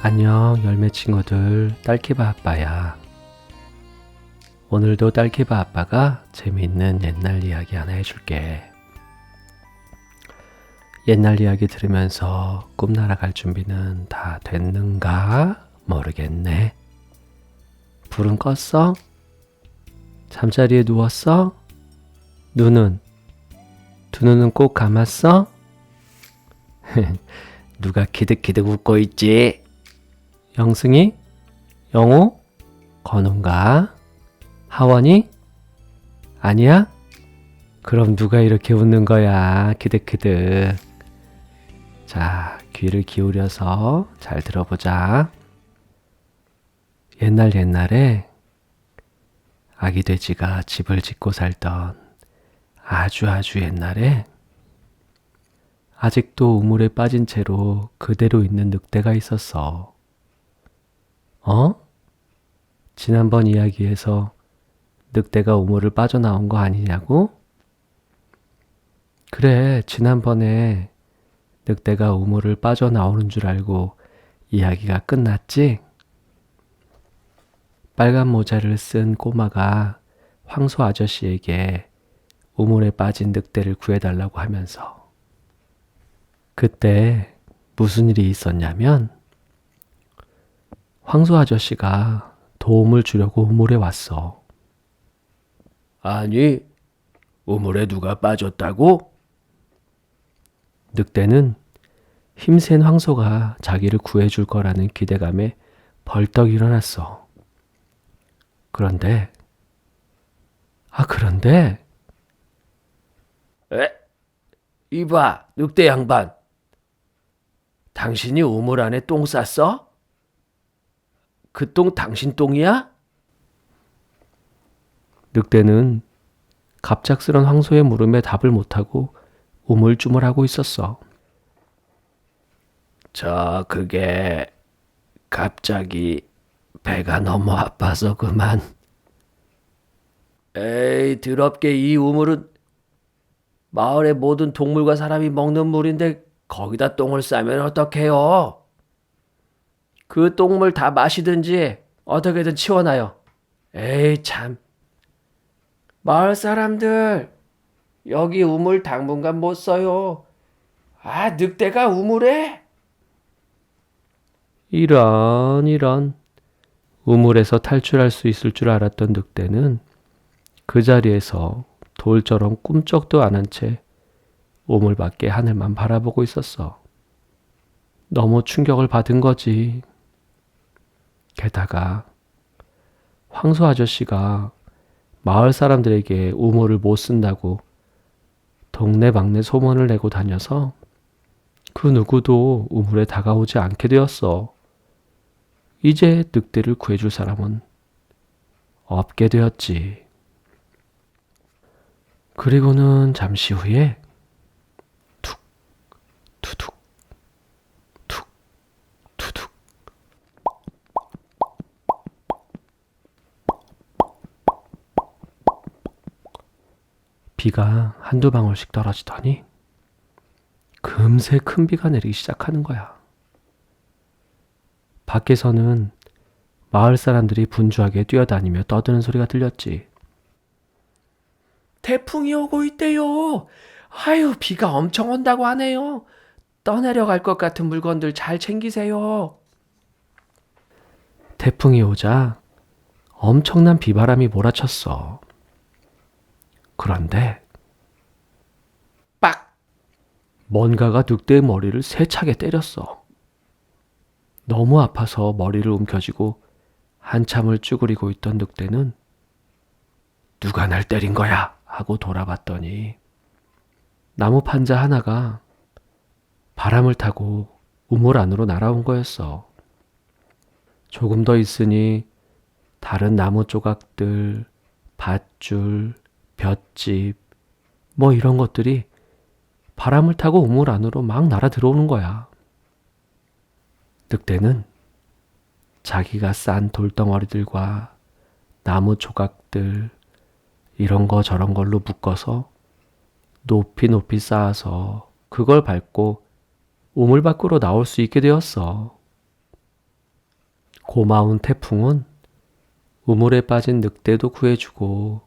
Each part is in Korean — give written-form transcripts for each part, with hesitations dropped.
안녕 열매 친구들, 딸키바 아빠야. 오늘도 딸키바 아빠가 재미있는 옛날 이야기 하나 해줄게. 옛날 이야기 들으면서 꿈나라 갈 준비는 다 됐는가 모르겠네. 불은 껐어? 잠자리에 누웠어? 눈은? 두 눈은 꼭 감았어? 누가 키득키득 웃고 있지? 영승이? 영호? 건우인가? 하원이? 아니야? 그럼 누가 이렇게 웃는 거야? 키득키득. 자, 귀를 기울여서 잘 들어보자. 옛날에 아기 돼지가 집을 짓고 살던 아주 옛날에 아직도 우물에 빠진 채로 그대로 있는 늑대가 있었어. 지난번 이야기에서 늑대가 우물을 빠져나온 거 아니냐고? 그래, 지난번에 늑대가 우물을 빠져나오는 줄 알고 이야기가 끝났지? 빨간 모자를 쓴 꼬마가 황소 아저씨에게 우물에 빠진 늑대를 구해달라고 하면서 그때 무슨 일이 있었냐면 황소 아저씨가 도움을 주려고 우물에 왔어. 아니, 우물에 누가 빠졌다고? 늑대는 힘센 황소가 자기를 구해줄 거라는 기대감에 벌떡 일어났어. 그런데 이봐, 늑대 양반. 당신이 우물 안에 똥 쌌어? 그 똥 당신 똥이야? 늑대는 갑작스런 황소의 물음에 답을 못하고 우물쭈물하고 있었어. 그게 갑자기 배가 너무 아파서 그만. 에이, 더럽게 이 우물은 마을의 모든 동물과 사람이 먹는 물인데 거기다 똥을 싸면 어떡해요? 그 똥물 다 마시든지 어떻게든 치워놔요. 에이 참. 마을 사람들, 여기 우물 당분간 못 써요. 아, 늑대가 우물에? 이런. 우물에서 탈출할 수 있을 줄 알았던 늑대는 그 자리에서 돌처럼 꿈쩍도 안 한 채 우물 밖에 하늘만 바라보고 있었어. 너무 충격을 받은 거지. 게다가 황소 아저씨가 마을 사람들에게 우물을 못 쓴다고 동네방네 소문을 내고 다녀서 그 누구도 우물에 다가오지 않게 되었어. 이제 늑대를 구해줄 사람은 없게 되었지. 그리고는 잠시 후에 툭, 투둑, 툭, 투둑. 비가 한두 방울씩 떨어지더니 금세 큰 비가 내리기 시작하는 거야. 밖에서는 마을 사람들이 분주하게 뛰어다니며 떠드는 소리가 들렸지. 태풍이 오고 있대요. 아유, 비가 엄청 온다고 하네요. 떠내려갈 것 같은 물건들 잘 챙기세요. 태풍이 오자 엄청난 비바람이 몰아쳤어. 그런데 빡! 뭔가가 늑대의 머리를 세차게 때렸어. 너무 아파서 머리를 움켜쥐고 한참을 쭈그리고 있던 늑대는 누가 날 때린 거야? 하고 돌아봤더니 나무 판자 하나가 바람을 타고 우물 안으로 날아온 거였어. 조금 더 있으니 다른 나무 조각들, 밧줄, 볏짚, 뭐 이런 것들이 바람을 타고 우물 안으로 막 날아 들어오는 거야. 늑대는 자기가 싼 돌덩어리들과 나무 조각들, 이런 거 저런 걸로 묶어서 높이 쌓아서 그걸 밟고 우물 밖으로 나올 수 있게 되었어. 고마운 태풍은 우물에 빠진 늑대도 구해주고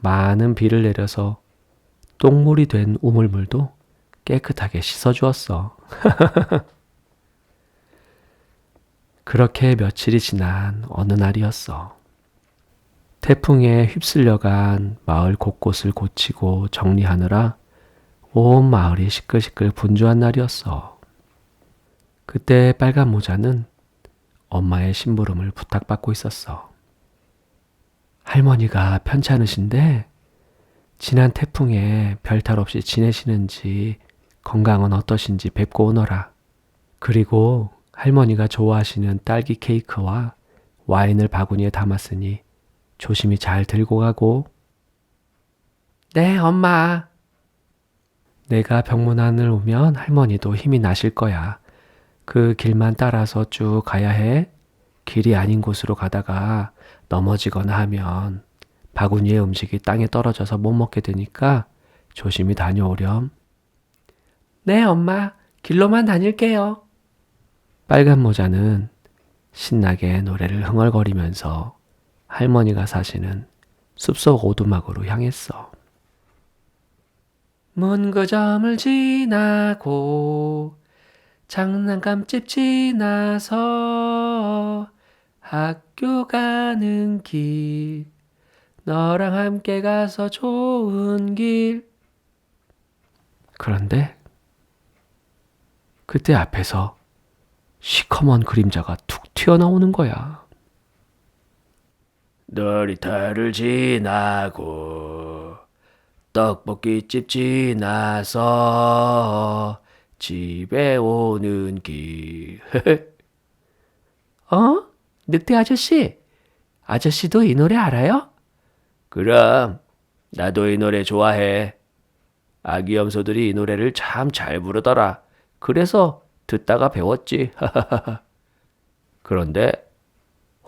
많은 비를 내려서 똥물이 된 우물물도 깨끗하게 씻어주었어. 그렇게 며칠이 지난 어느 날이었어. 태풍에 휩쓸려간 마을 곳곳을 고치고 정리하느라 온 마을이 시끌시끌 분주한 날이었어. 그때 빨간 모자는 엄마의 심부름을 부탁받고 있었어. 할머니가 편찮으신데 지난 태풍에 별탈 없이 지내시는지 건강은 어떠신지 뵙고 오너라. 그리고 할머니가 좋아하시는 딸기 케이크와 와인을 바구니에 담았으니 조심히 잘 들고 가고. 네, 엄마. 내가 병문안을 오면 할머니도 힘이 나실 거야. 그 길만 따라서 쭉 가야 해. 길이 아닌 곳으로 가다가 넘어지거나 하면 바구니의 음식이 땅에 떨어져서 못 먹게 되니까 조심히 다녀오렴. 네, 엄마. 길로만 다닐게요. 빨간 모자는 신나게 노래를 흥얼거리면서 할머니가 사시는 숲속 오두막으로 향했어. 문구점을 지나고 장난감집 지나서 학교 가는 길, 너랑 함께 가서 좋은 길. 그런데 그때 앞에서 시커먼 그림자가 툭 튀어나오는 거야. 놀이터를 지나고 떡볶이집 지나서 집에 오는 길. 늑대 아저씨? 아저씨도 이 노래 알아요? 그럼 나도 이 노래 좋아해. 아기 염소들이 이 노래를 참 잘 부르더라. 그래서 듣다가 배웠지. 그런데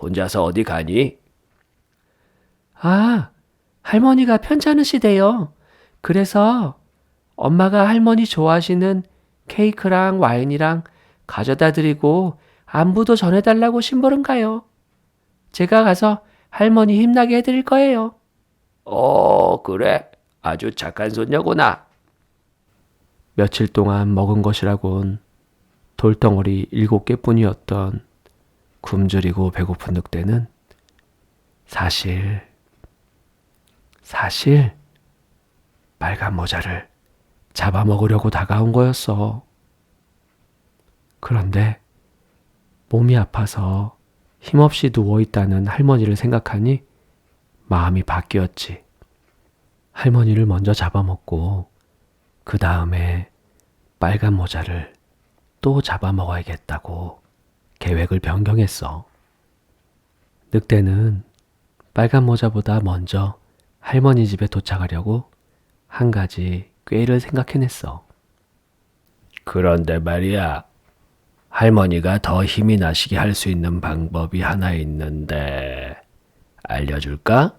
혼자서 어디 가니? 아, 할머니가 편찮으시대요. 그래서 엄마가 할머니 좋아하시는 케이크랑 와인이랑 가져다 드리고 안부도 전해달라고 심부름 가요. 제가 가서 할머니 힘나게 해드릴 거예요. 그래. 아주 착한 손녀구나. 며칠 동안 먹은 것이라곤 돌덩어리 7개뿐이었던 굶주리고 배고픈 늑대는 사실 빨간 모자를 잡아먹으려고 다가온 거였어. 그런데 몸이 아파서 힘없이 누워있다는 할머니를 생각하니 마음이 바뀌었지. 할머니를 먼저 잡아먹고 그 다음에 빨간 모자를 또 잡아먹어야겠다고 계획을 변경했어. 늑대는 빨간 모자보다 먼저 할머니 집에 도착하려고 한 가지 꾀를 생각해냈어. 그런데 말이야, 할머니가 더 힘이 나시게 할 수 있는 방법이 하나 있는데 알려줄까?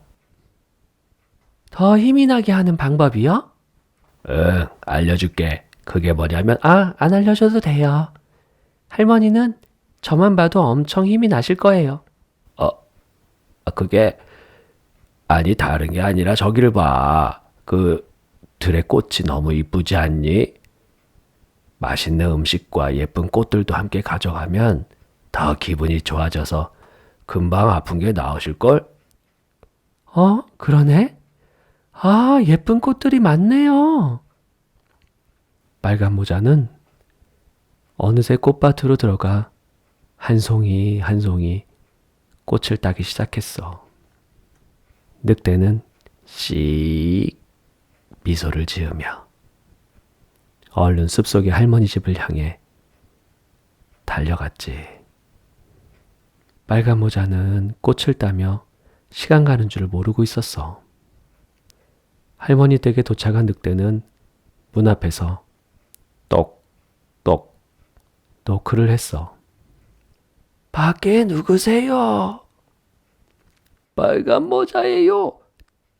더 힘이 나게 하는 방법이요? 응, 알려줄게. 그게 뭐냐면, 안 알려줘도 돼요. 할머니는 저만 봐도 엄청 힘이 나실 거예요. 그게, 아니, 다른 게 아니라 저기를 봐. 그 들의 꽃이 너무 이쁘지 않니? 맛있는 음식과 예쁜 꽃들도 함께 가져가면 더 기분이 좋아져서 금방 아픈 게 나으실걸? 그러네? 예쁜 꽃들이 많네요. 빨간 모자는 어느새 꽃밭으로 들어가 한 송이 한 송이 꽃을 따기 시작했어. 늑대는 씩 미소를 지으며 얼른 숲속의 할머니 집을 향해 달려갔지. 빨간 모자는 꽃을 따며 시간 가는 줄 모르고 있었어. 할머니 댁에 도착한 늑대는 문 앞에서 똑똑 노크를 했어. 밖에 누구세요? 빨간 모자예요.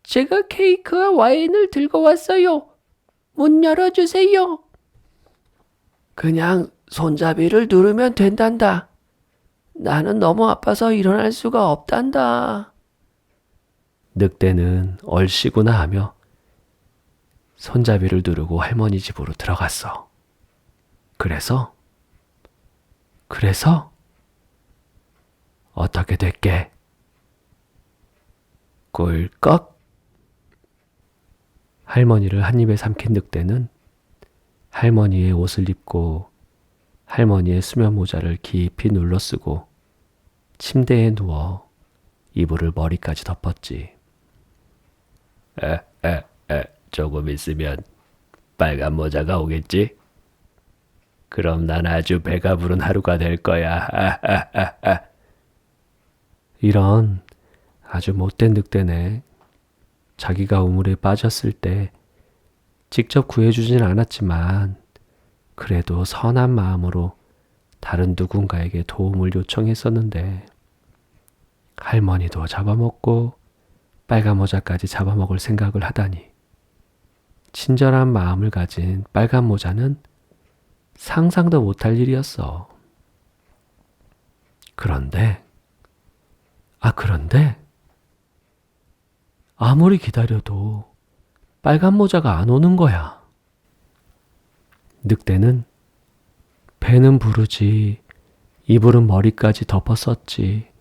제가 케이크와 와인을 들고 왔어요. 문 열어주세요. 그냥 손잡이를 누르면 된단다. 나는 너무 아파서 일어날 수가 없단다. 늑대는 얼씨구나 하며 손잡이를 누르고 할머니 집으로 들어갔어. 그래서 어떻게 됐게? 꿀꺽. 할머니를 한 입에 삼킨 늑대는 할머니의 옷을 입고 할머니의 수면 모자를 깊이 눌러 쓰고 침대에 누워 이불을 머리까지 덮었지. 조금 있으면 빨간 모자가 오겠지? 그럼 난 아주 배가 부른 하루가 될 거야. 이런 아주 못된 늑대네. 자기가 우물에 빠졌을 때 직접 구해주진 않았지만 그래도 선한 마음으로 다른 누군가에게 도움을 요청했었는데 할머니도 잡아먹고 빨간 모자까지 잡아먹을 생각을 하다니. 친절한 마음을 가진 빨간 모자는 상상도 못할 일이었어. 그런데 아무리 기다려도 빨간 모자가 안 오는 거야. 늑대는 배는 부르지 이불은 머리까지 덮었었지.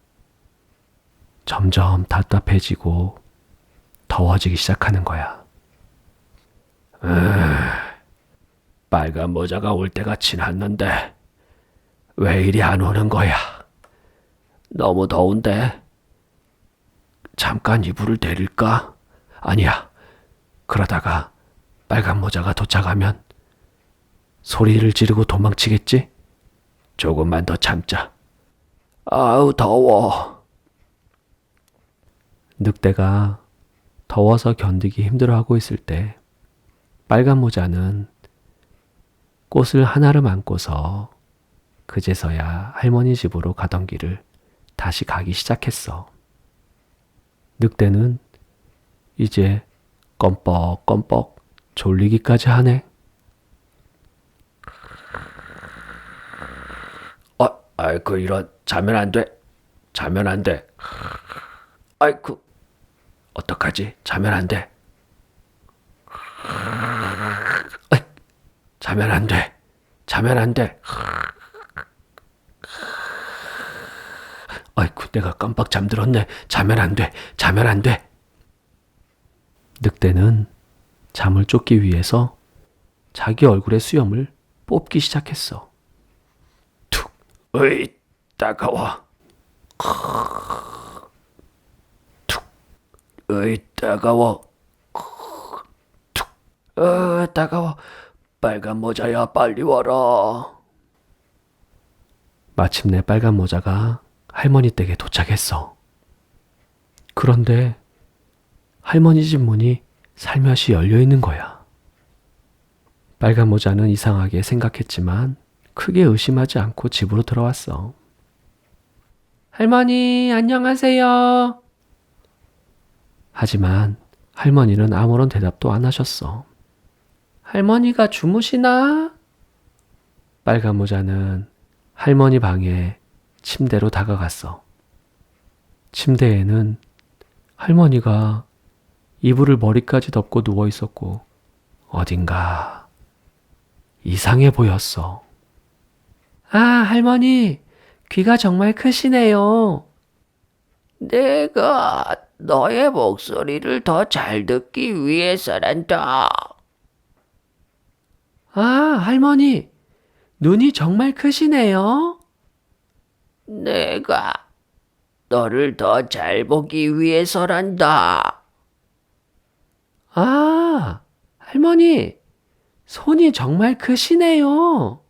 점점 답답해지고 더워지기 시작하는 거야. 빨간 모자가 올 때가 지났는데 왜 이리 안 오는 거야? 너무 더운데 잠깐 이불을 내릴까? 아니야. 그러다가 빨간 모자가 도착하면 소리를 지르고 도망치겠지? 조금만 더 참자. 아우, 더워. 늑대가 더워서 견디기 힘들어하고 있을 때 빨간 모자는 꽃을 하나를 안고서 그제서야 할머니 집으로 가던 길을 다시 가기 시작했어. 늑대는 이제 껌뻑껌뻑 졸리기까지 하네. 아이고, 이런, 자면 안 돼. 아이고, 어떡하지? 자면 안 돼. 자면 안 돼. 아이고, 내가 깜빡 잠들었네. 자면 안 돼. 늑대는 잠을 쫓기 위해서 자기 얼굴의 수염을 뽑기 시작했어. 툭, 으이, 따가워. 툭, 으이, 따가워. 툭, 따가워. 빨간 모자야, 빨리 와라. 마침내 빨간 모자가 할머니 댁에 도착했어. 그런데 할머니 집 문이 살며시 열려 있는 거야. 빨간 모자는 이상하게 생각했지만 크게 의심하지 않고 집으로 들어왔어. 할머니, 안녕하세요. 하지만 할머니는 아무런 대답도 안 하셨어. 할머니가 주무시나? 빨간 모자는 할머니 방에 침대로 다가갔어. 침대에는 할머니가 이불을 머리까지 덮고 누워 있었고 어딘가 이상해 보였어. 아, 할머니, 귀가 정말 크시네요. 내가 너의 목소리를 더 잘 듣기 위해서란다. 아, 할머니, 눈이 정말 크시네요. 내가 너를 더 잘 보기 위해서란다. 아, 할머니, 손이 정말 크시네요.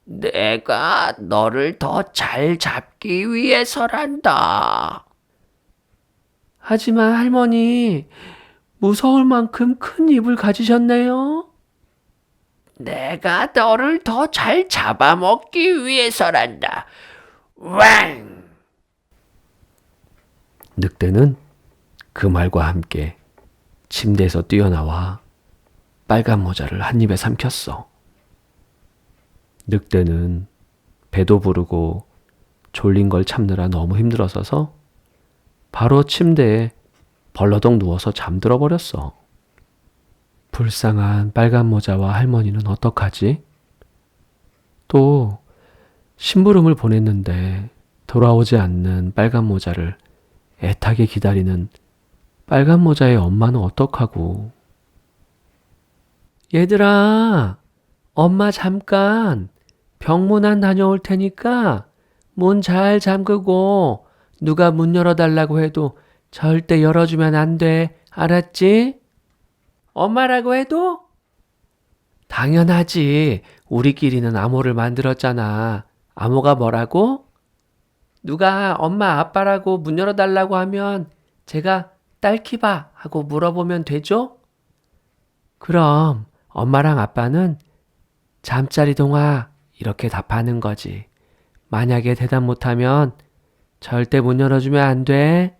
내가 너를 더 잘 잡기 위해서란다. 하지만 할머니, 무서울 만큼 큰 입을 가지셨네요. 내가 너를 더 잘 잡아먹기 위해서란다. 왕! 늑대는 그 말과 함께 침대에서 뛰어나와 빨간 모자를 한 입에 삼켰어. 늑대는 배도 부르고 졸린 걸 참느라 너무 힘들어서서 바로 침대에 벌러덩 누워서 잠들어 버렸어. 불쌍한 빨간 모자와 할머니는 어떡하지? 또 심부름을 보냈는데 돌아오지 않는 빨간 모자를 애타게 기다리는 빨간 모자의 엄마는 어떡하고. 얘들아, 엄마 잠깐 병문안 다녀올 테니까 문 잘 잠그고 누가 문 열어달라고 해도 절대 열어주면 안 돼. 알았지? 엄마라고 해도? 당연하지. 우리끼리는 암호를 만들었잖아. 암호가 뭐라고? 누가 엄마 아빠라고 문 열어달라고 하면 제가 딸키바 하고 물어보면 되죠? 그럼 엄마랑 아빠는 잠자리 동화 이렇게 답하는 거지. 만약에 대답 못하면 절대 문 열어주면 안 돼.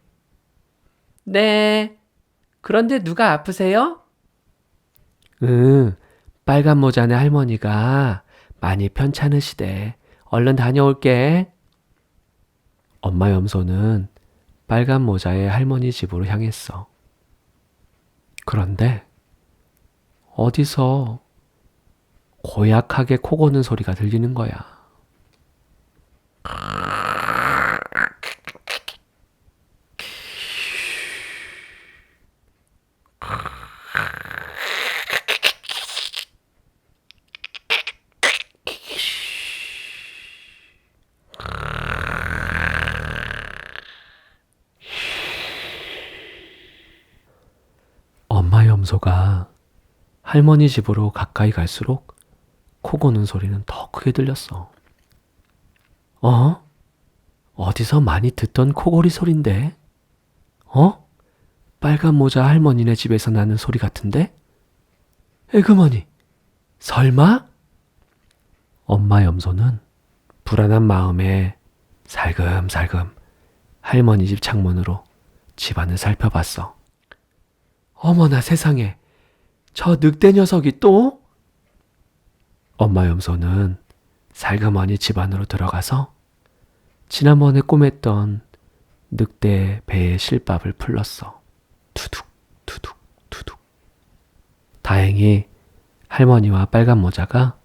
네. 그런데 누가 아프세요? 빨간 모자네 할머니가 많이 편찮으시대. 얼른 다녀올게. 엄마 염소는 빨간 모자의 할머니 집으로 향했어. 그런데 어디서 고약하게 코 고는 소리가 들리는 거야. 엄마 염소가 할머니 집으로 가까이 갈수록 코 고는 소리는 더 크게 들렸어. 어디서 많이 듣던 코골이 소린데? 빨간 모자 할머니네 집에서 나는 소리 같은데? 에그머니, 설마? 엄마 염소는 불안한 마음에 살금살금 할머니 집 창문으로 집안을 살펴봤어. 어머나 세상에, 저 늑대 녀석이 또? 엄마 염소는 살그머니 집 안으로 들어가서 지난번에 꼬맸던 늑대의 배의 실밥을 풀렀어. 투둑 투둑 투둑. 다행히 할머니와 빨간 모자가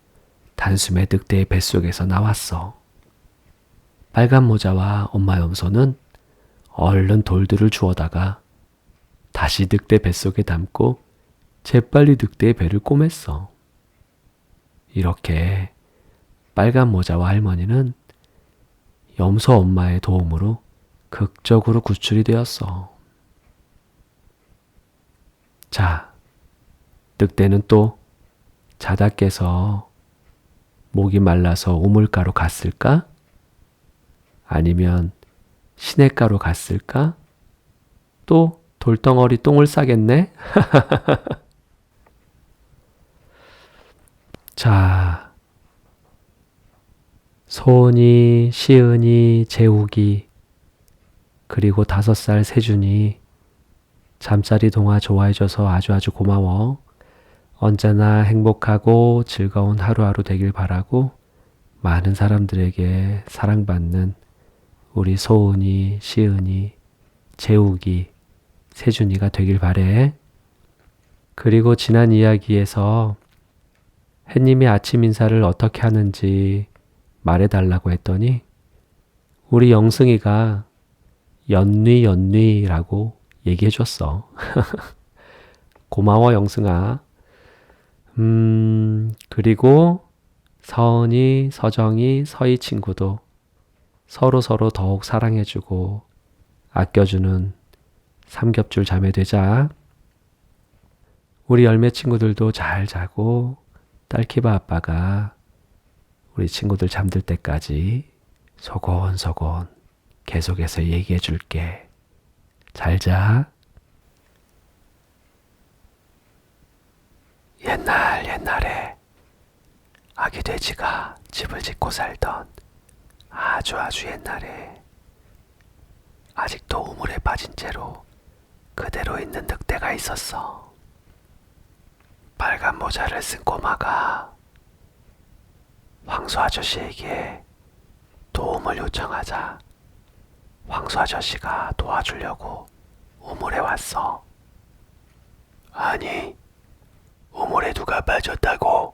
단숨에 늑대의 뱃속에서 나왔어. 빨간 모자와 엄마 염소는 얼른 돌들을 주워다가 다시 늑대 뱃속에 담고 재빨리 늑대의 배를 꼬맸어. 이렇게 빨간 모자와 할머니는 염소 엄마의 도움으로 극적으로 구출이 되었어. 자, 늑대는 또 자다 깨서 목이 말라서 우물가로 갔을까? 아니면 시냇가로 갔을까? 또 돌덩어리 똥을 싸겠네? 자, 소은이, 시은이, 재욱이, 그리고 5살 세준이 잠자리 동화 좋아해줘서 아주 고마워. 언제나 행복하고 즐거운 하루하루 되길 바라고 많은 사람들에게 사랑받는 우리 소은이, 시은이, 재욱이, 세준이가 되길 바래. 그리고 지난 이야기에서 햇님이 아침 인사를 어떻게 하는지 말해달라고 했더니 우리 영승이가 연뉘라고 얘기해줬어. 고마워 영승아. 그리고 서은이, 서정이, 서희 친구도 서로 더욱 사랑해주고 아껴주는 삼겹줄 자매 되자. 우리 열매 친구들도 잘 자고 딸키바 아빠가 우리 친구들 잠들 때까지 소곤소곤 계속해서 얘기해 줄게. 잘 자. 옛날에 아기 돼지가 집을 짓고 살던 아주 옛날에 아직도 우물에 빠진 채로 그대로 있는 늑대가 있었어. 빨간 모자를 쓴 꼬마가 황소 아저씨에게 도움을 요청하자 황소 아저씨가 도와주려고 우물에 왔어. 아니, 우물에 누가 빠졌다고?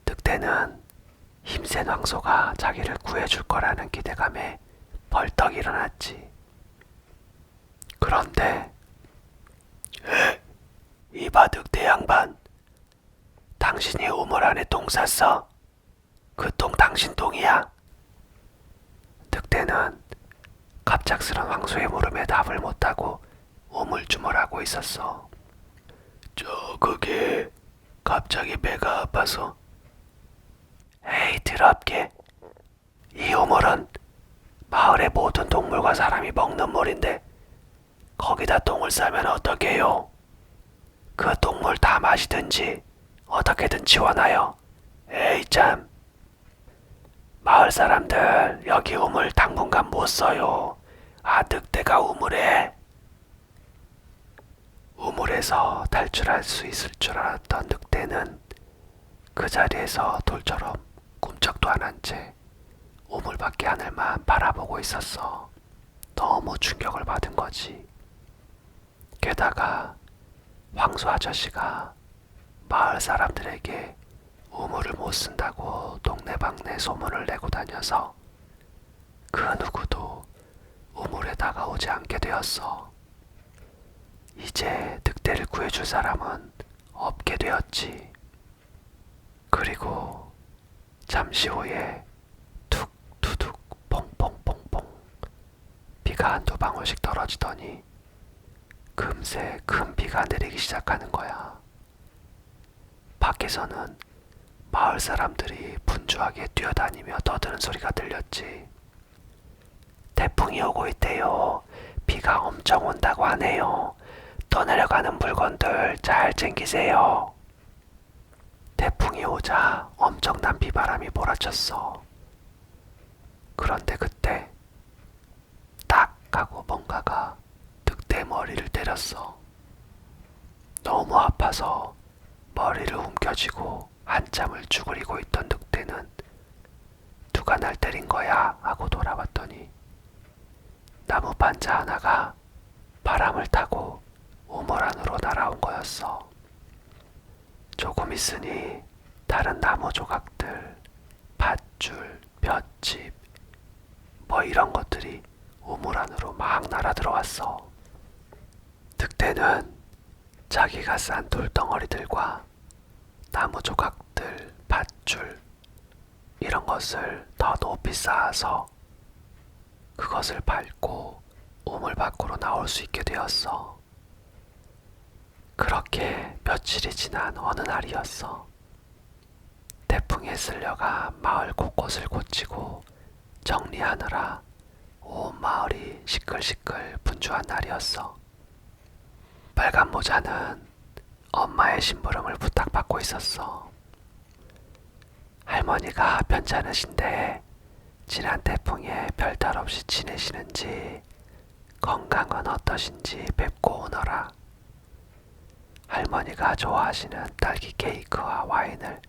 늑대는 힘센 황소가 자기를 구해줄 거라는 기대감에 벌떡 일어났지. 그런데 이봐 늑대 양반, 당신이 우물 안에 똥 쌌어? 그 똥 당신 똥이야? 늑대는 갑작스런 황소의 물음에 답을 못하고 우물쭈물하고 있었어. 그게 갑자기 배가 아파서. 에이 더럽게. 이 우물은 마을의 모든 동물과 사람이 먹는 물인데 거기다 똥을 싸면 어떡해요? 그 똥물 다 마시든지 어떻게든 지원하여. 에이 참. 마을 사람들 여기 우물 당분간 못 써요. 늑대가 우물에서 탈출할 수 있을 줄 알았던 늑대는 그 자리에서 돌처럼 꿈쩍도 안 한 채 우물 밖의 하늘만 바라보고 있었어. 너무 충격을 받은 거지. 게다가 황소 아저씨가 마을 사람들에게 우물을 못 쓴다고 동네방네 소문을 내고 다녀서 그 누구도 우물에 다가오지 않게 되었어. 이제 늑대를 구해줄 사람은 없게 되었지. 그리고 잠시 후에 툭 투둑 퐁퐁퐁퐁 비가 한두 방울씩 떨어지더니 금세 큰 비가 내리기 시작하는 거야. 밖에서는 마을 사람들이 분주하게 뛰어다니며 떠드는 소리가 들렸지. 태풍이 오고 있대요. 비가 엄청 온다고 하네요. 떠내려가는 물건들 잘 챙기세요. 태풍이 오자 엄청난 비바람이 몰아쳤어. 그런데 그때 딱 하고 뭔가가 늑대 머리를 때렸어. 너무 아파서 머리를 움켜쥐고 한참을 쭈그리고 있던 늑대는 누가 날 때린 거야 하고 돌아봤더니 나무 판자 하나가 바람을 타고 우물 안으로 날아온 거였어. 조금 있으니 다른 나무 조각들, 밧줄, 볏짚 뭐 이런 것들이 우물 안으로 막 날아 들어왔어. 늑대는 자기가 싼 돌덩어리들과 나무 조각들, 밧줄 이런 것을 더 높이 쌓아서 그것을 밟고 우물 밖으로 나올 수 있게 되었어. 그렇게 며칠이 지난 어느 날이었어. 태풍에 쓸려가 마을 곳곳을 고치고 정리하느라 온 마을이 시끌시끌 분주한 날이었어. 빨간 모자는 엄마의 심부름을 부탁받고 있었어. 할머니가 편찮으신데 지난 태풍에 별탈 없이 지내시는지 건강은 어떠신지 뵙고 오너라. 할머니가 좋아하시는 딸기 케이크와 와인을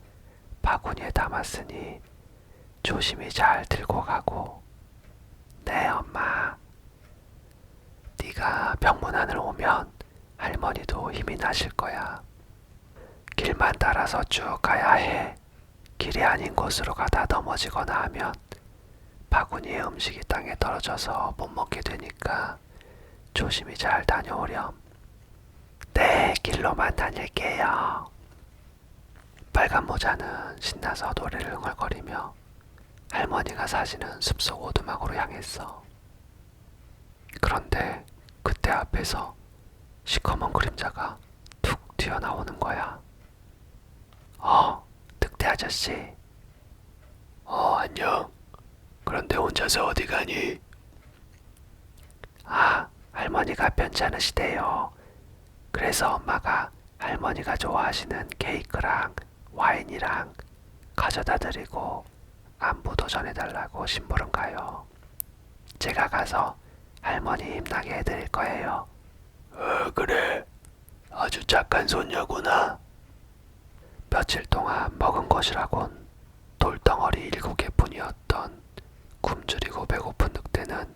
바구니에 담았으니 조심히 잘 들고 가고. 네 엄마. 네가 병문안을 오면 할머니도 힘이 나실 거야. 길만 따라서 쭉 가야 해. 길이 아닌 곳으로 가다 넘어지거나 하면 바구니에 음식이 땅에 떨어져서 못 먹게 되니까 조심히 잘 다녀오렴. 네, 길로만 다닐게요. 빨간 모자는 신나서 노래를 흥얼거리며 할머니가 사시는 숲속 오두막으로 향했어. 그런데 그때 앞에서 시커먼 그림자가 툭 튀어나오는 거야. 늑대 아저씨. 안녕. 그런데 혼자서 어디 가니? 할머니가 편찮으시대요. 그래서 엄마가 할머니가 좋아하시는 케이크랑 와인이랑 가져다 드리고 안부도 전해달라고 심부름 가요. 제가 가서 할머니 힘나게 해드릴 거예요. 그래. 아주 착한 손녀구나. 며칠 동안 먹은 것이라곤 돌덩어리 7개뿐이었던 굶주리고 배고픈 늑대는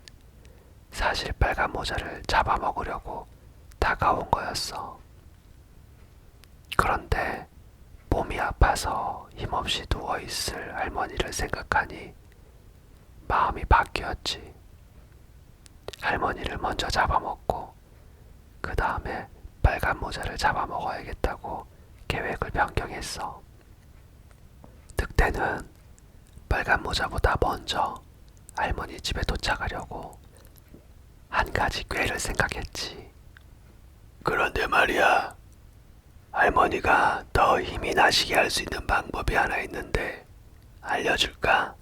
사실 빨간 모자를 잡아먹으려고 다가온 거였어. 그런데 몸이 아파서 힘없이 누워있을 할머니를 생각하니 마음이 바뀌었지. 할머니를 먼저 잡아먹고 그 다음에 빨간 모자를 잡아먹어야겠다고 계획을 변경했어. 늑대는 빨간 모자보다 먼저 할머니 집에 도착하려고 한 가지 꾀를 생각했지. 그런데 말이야, 할머니가 더 힘이 나시게 할 수 있는 방법이 하나 있는데 알려줄까?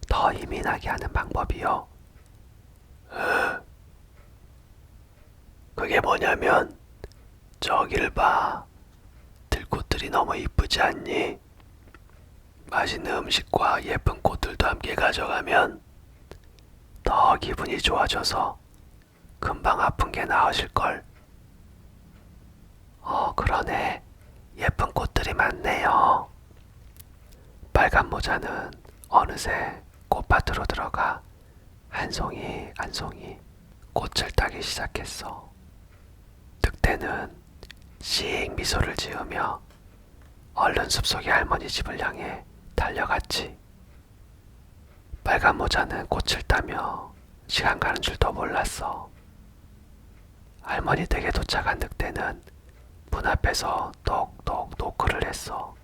더 힘이 나게 하는 방법이요? 그게 뭐냐면 저기를 봐. 들꽃들이 너무 이쁘지 않니? 맛있는 음식과 예쁜 꽃들도 함께 가져가면 더 기분이 좋아져서 금방 아픈 게 나아질걸. 그러네. 예쁜 꽃들이 많네요. 빨간 모자는 어느새 꽃밭으로 들어가 한 송이 한 송이 꽃을 따기 시작했어. 늑대는 씩 미소를 지으며 얼른 숲속의 할머니 집을 향해 달려갔지. 빨간 모자는 꽃을 따며 시간 가는 줄도 몰랐어. 할머니 댁에 도착한 늑대는 문 앞에서 똑똑 노크를 했어.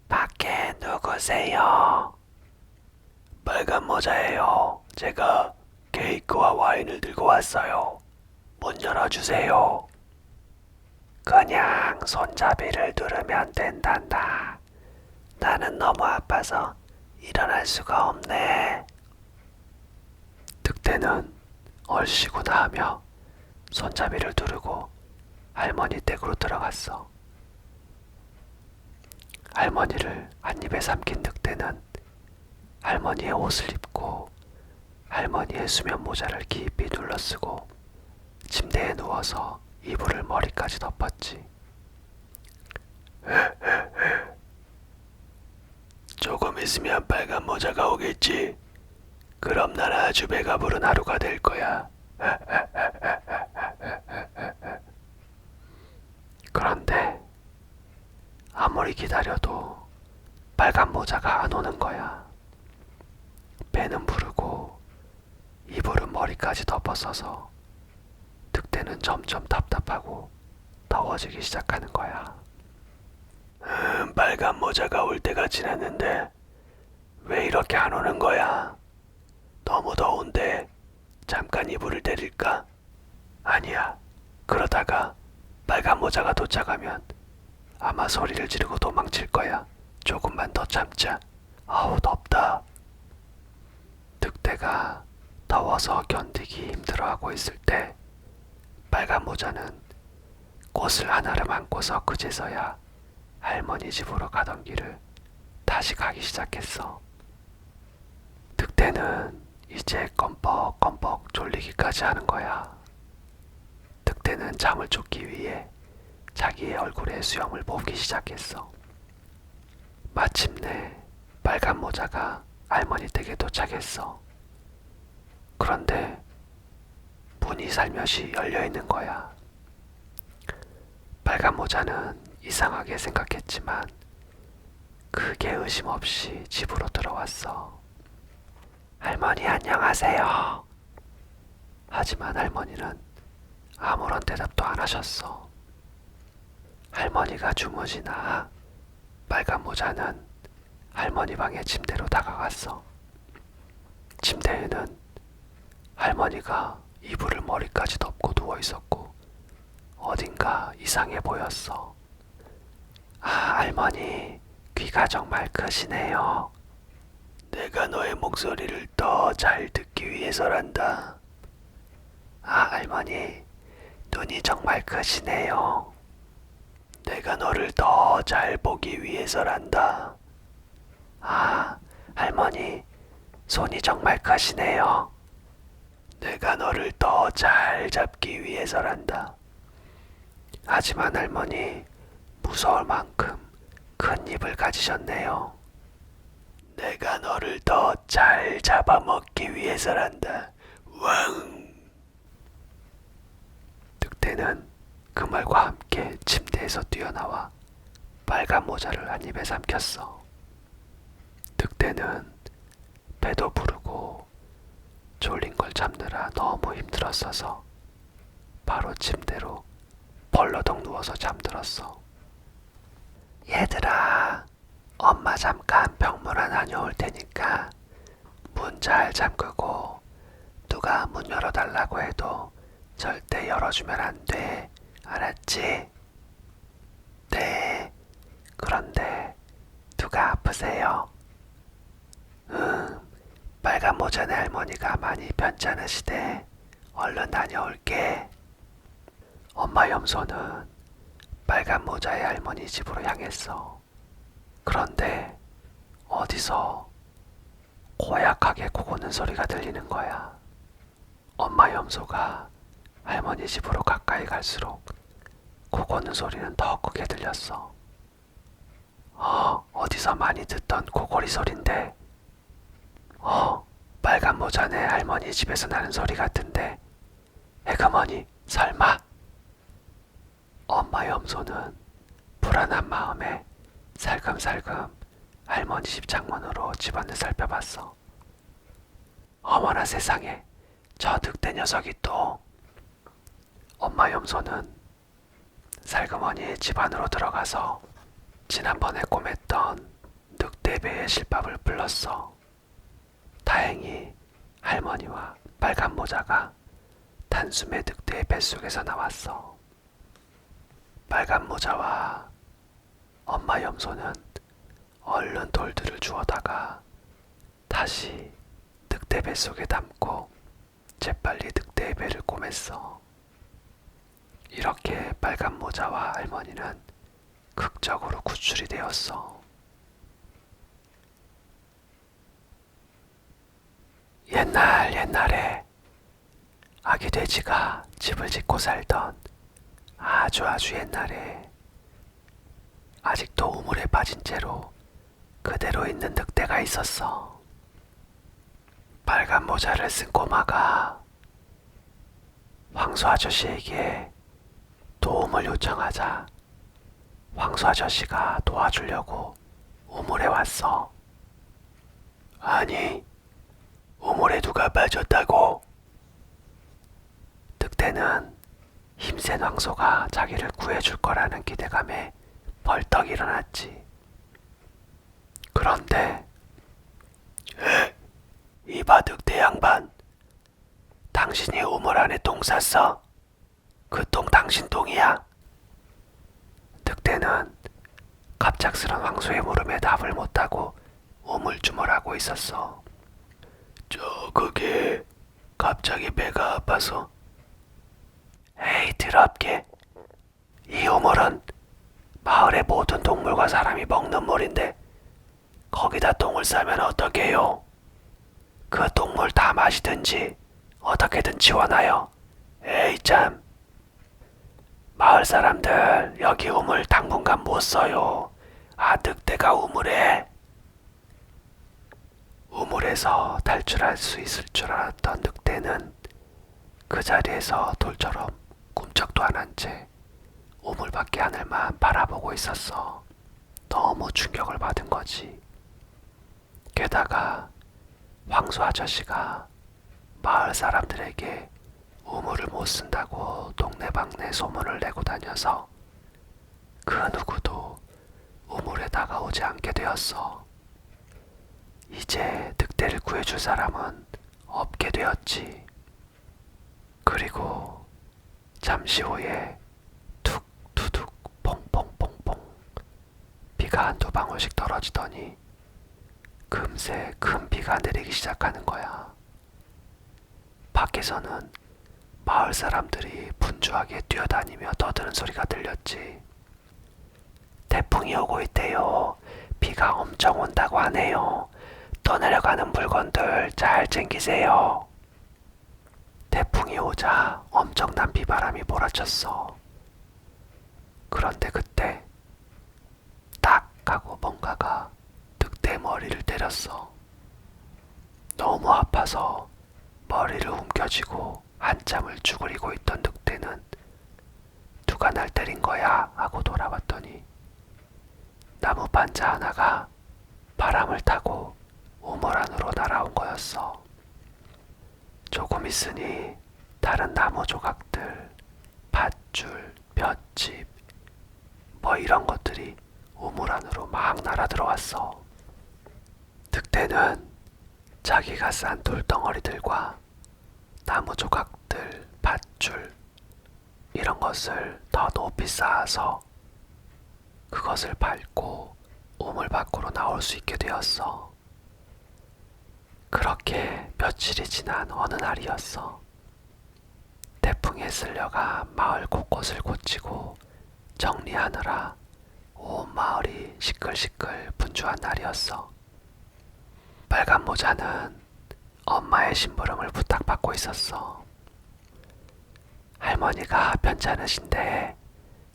밖에 누구세요? 빨간 모자예요. 제가 케이크와 와인을 들고 왔어요. 문 열어주세요. 그냥 손잡이를 누르면 된단다. 나는 너무 아파서 일어날 수가 없네. 늑대는 얼씨구나 하며 손잡이를 누르고 할머니 댁으로 들어갔어. 할머니를 한 입에 삼킨 늑대는 할머니의 옷을 입고 할머니의 수면 모자를 깊이 둘러쓰고 침대에 누워서 이불을 머리까지 덮었지. 조금 있으면 빨간 모자가 오겠지. 그럼 난 아주 배가 부른 하루가 될 거야. 그런데 아무리 기다려도 빨간 모자가 안 오는 거야. 배는 부르고 이불은 머리까지 덮어서서 늑대는 점점 답답하고 더워지기 시작하는 거야. 빨간 모자가 올 때가 지났는데 왜 이렇게 안 오는 거야? 너무 더운데 잠깐 이불을 내릴까? 아니야. 그러다가 빨간 모자가 도착하면 아마 소리를 지르고 도망칠 거야. 조금만 더 참자. 아우 덥다. 늑대가 더워서 견디기 힘들어하고 있을 때 빨간 모자는 꽃을 하나를 안고서 그제서야 할머니 집으로 가던 길을 다시 가기 시작했어. 늑대는 이제 껌뻑껌뻑 졸리기까지 하는 거야. 늑대는 잠을 쫓기 위해 자기의 얼굴에 수염을 뽑기 시작했어. 마침내 빨간 모자가 할머니 댁에 도착했어. 그런데 문이 살며시 열려 있는 거야. 빨간 모자는 이상하게 생각했지만 크게 의심 없이 집으로 들어왔어. 할머니 안녕하세요. 하지만 할머니는 아무런 대답도 안 하셨어. 할머니가 주무시나 빨간 모자는 할머니 방의 침대로 다가갔어. 침대에는 할머니가 이불을 머리까지 덮고 누워 있었고 어딘가 이상해 보였어. 할머니 귀가 정말 크시네요. 내가 너의 목소리를 더 잘 듣기 위해서란다. 할머니 눈이 정말 크시네요. 내가 너를 더 잘 보기 위해서란다. 할머니 손이 정말 크시네요. 내가 너를 더 잘 잡기 위해서란다. 하지만 할머니 무서울 만큼 큰 입을 가지셨네요. 내가 너를 더 잘 잡아먹기 위해서란다. 왕! 늑대는 그 말과 함께 침대에서 뛰어나와 빨간 모자를 한 입에 삼켰어. 늑대는 배도 부르고 졸린 걸 잡느라 너무 힘들었어서 바로 침대로 벌러덩 누워서 잠들었어. 얘들아, 엄마 잠깐 병문안 다녀올 테니까 문 잘 잠그고 누가 문 열어달라고 해도 절대 열어주면 안 돼. 알았지? 네. 그런데 누가 아프세요? 빨간 모자네 할머니가 많이 편찮으시대. 얼른 다녀올게. 엄마 염소는 빨간 모자의 할머니 집으로 향했어. 그런데 어디서 고약하게 코 고는 소리가 들리는 거야. 엄마 염소가 할머니 집으로 가까이 갈수록 코 고는 소리는 더 크게 들렸어. 어디서 많이 듣던 코골이 소린데. 빨간 모자네 할머니 집에서 나는 소리 같은데. 에그머니, 설마? 엄마 염소는 불안한 마음에 살금살금 할머니 집 창문으로 집안을 살펴봤어. 어머나 세상에, 저 늑대 녀석이 또. 엄마 염소는 살그머니 집 안으로 들어가서 지난번에 꼬맸던 늑대배의 실밥을 불렀어. 다행히 할머니와 빨간 모자가 단숨에 늑대의 뱃속에서 나왔어. 빨간 모자와 엄마 염소는 얼른 돌들을 주워다가 다시 늑대 뱃속에 담고 재빨리 늑대의 배를 꼬맸어. 이렇게 빨간 모자와 할머니는 극적으로 구출이 되었어. 옛날에 아기 돼지가 집을 짓고 살던 아주 옛날에 아직도 우물에 빠진 채로 그대로 있는 늑대가 있었어. 빨간 모자를 쓴 꼬마가 황소 아저씨에게 도움을 요청하자 황소 아저씨가 도와주려고 우물에 왔어. 아니, 우물에 누가 빠졌다고? 늑대는 힘센 황소가 자기를 구해줄 거라는 기대감에 벌떡 일어났지. 그런데 이봐 늑대 양반, 당신이 우물 안에 똥 쌌어? 그 똥 당신 똥이야? 늑대는 갑작스런 황소의 물음에 답을 못하고 우물쭈물하고 있었어. 그게 갑자기 배가 아파서. 에이 더럽게, 이 우물은 마을의 모든 동물과 사람이 먹는 물인데 거기다 똥을 싸면 어떡해요? 그 똥물 다 마시든지 어떻게든 치워놔요. 에이 참. 마을 사람들 여기 우물 당분간 못 써요. 늑대가 우물에서 탈출할 수 있을 줄 알았던 늑대는 그 자리에서 돌처럼 꿈쩍도 안 한 채 우물 밖의 하늘만 바라보고 있었어. 너무 충격을 받은 거지. 게다가 황소 아저씨가 마을 사람들에게 우물을 못 쓴다고 동네방네 소문을 내고 다녀서 그 누구도 우물에 다가오지 않게 되었어. 이제 늑대를 구해줄 사람은 없게 되었지. 그리고 잠시 후에 툭 투둑 퐁퐁퐁퐁 비가 한두 방울씩 떨어지더니 금세 큰 비가 내리기 시작하는 거야. 밖에서는 마을 사람들이 분주하게 뛰어다니며 떠드는 소리가 들렸지. 태풍이 오고 있대요. 비가 엄청 온다고 하네요. 떠내려가는 물건들 잘 챙기세요. 태풍이 오자 엄청난 비바람이 몰아쳤어. 그런데 그때 딱 하고 되었어. 너무 아파서 머리를 움켜쥐고 한참을 쭈그리고 있던 늑대는 누가 날 때린 거야 하고 돌아봤더니 나무 판자 하나가 바람을 타고 우물 안으로 날아온 거였어. 조금 있으니 다른 나무 조각들, 밧줄, 볏짚, 뭐 이런 것들이 우물 안으로 막 날아 들어왔어. 늑대는 자기가 싼 돌덩어리들과 나무 조각들, 밧줄 이런 것을 더 높이 쌓아서 그것을 밟고 우물 밖으로 나올 수 있게 되었어. 그렇게 며칠이 지난 어느 날이었어. 태풍에 쓸려가 마을 곳곳을 고치고 정리하느라 온 마을이 시끌시끌 분주한 날이었어. 빨간 모자는 엄마의 심부름을 부탁받고 있었어. 할머니가 편찮으신데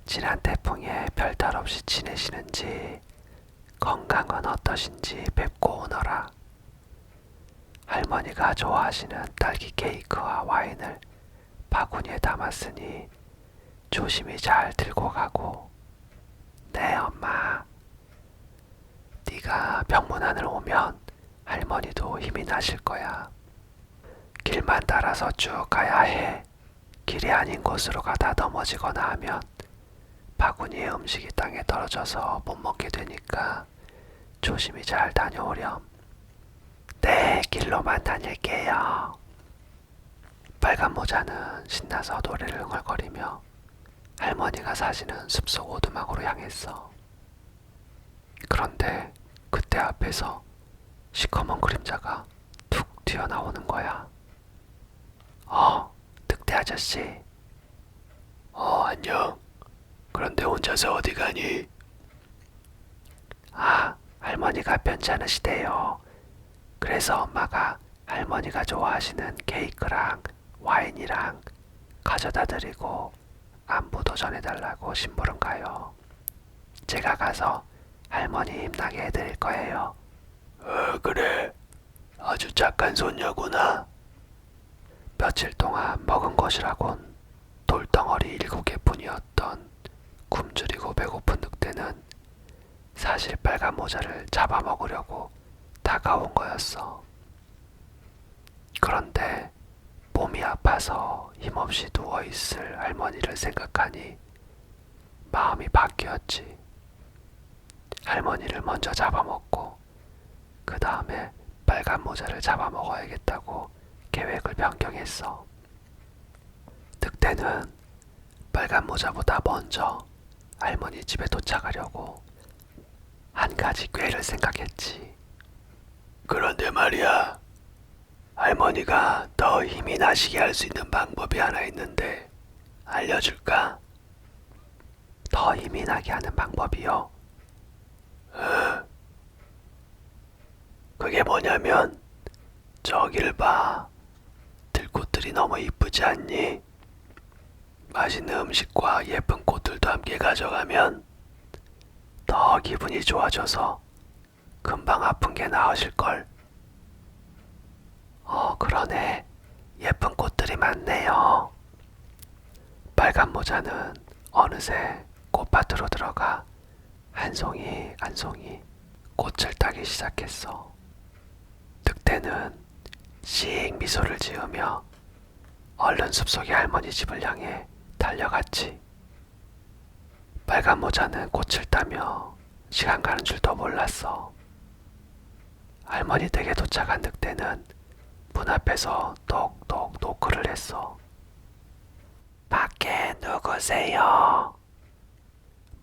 지난 태풍에 별탈 없이 지내시는지 건강은 어떠신지 뵙고 오너라. 할머니가 좋아하시는 딸기 케이크와 와인을 바구니에 담았으니 조심히 잘 들고 가고. 네 엄마. 네가 병문안을 오면 할머니도 힘이 나실 거야. 길만 따라서 쭉 가야 해. 길이 아닌 곳으로 가다 넘어지거나 하면 바구니에 음식이 땅에 떨어져서 못 먹게 되니까 조심히 잘 다녀오렴. 네, 길로만 다닐게요. 빨간 모자는 신나서 노래를 흥얼거리며 할머니가 사시는 숲속 오두막으로 향했어. 그런데 그때 앞에서 시커먼 그림자가 툭 튀어나오는 거야. 늑대 아저씨. 안녕. 그런데 혼자서 어디 가니? 할머니가 편찮으시대요. 그래서 엄마가 할머니가 좋아하시는 케이크랑 와인이랑 가져다 드리고 안부도 전해달라고 심부름 가요. 제가 가서 할머니 힘나게 해드릴 거예요. 그래. 아주 착한 손녀구나. 며칠 동안 먹은 것이라곤 돌덩어리 7개뿐이었던 굶주리고 배고픈 늑대는 사실 빨간 모자를 잡아먹으려고 다가온 거였어. 그런데 몸이 아파서 힘없이 누워있을 할머니를 생각하니 마음이 바뀌었지. 할머니를 먼저 잡아먹고 그 다음에 빨간 모자를 잡아먹어야겠다고 계획을 변경했어. 늑대는 빨간 모자보다 먼저 할머니 집에 도착하려고 한 가지 꾀를 생각했지. 그런데 말이야, 할머니가 더 힘이 나시게 할 수 있는 방법이 하나 있는데 알려줄까? 더 힘이 나게 하는 방법이요? 그게 뭐냐면 저길 봐. 들꽃들이 너무 이쁘지 않니? 맛있는 음식과 예쁜 꽃들도 함께 가져가면 더 기분이 좋아져서 금방 아픈 게 나아질걸. 그러네. 예쁜 꽃들이 많네요. 빨간 모자는 어느새 꽃밭으로 들어가 한 송이 한 송이 꽃을 따기 시작했어. 늑대는 씩 미소를 지으며 얼른 숲속의 할머니 집을 향해 달려갔지. 빨간 모자는 꽃을 따며 시간 가는 줄도 몰랐어. 할머니 댁에 도착한 늑대는 문 앞에서 똑똑 노크를 했어. 밖에 누구세요?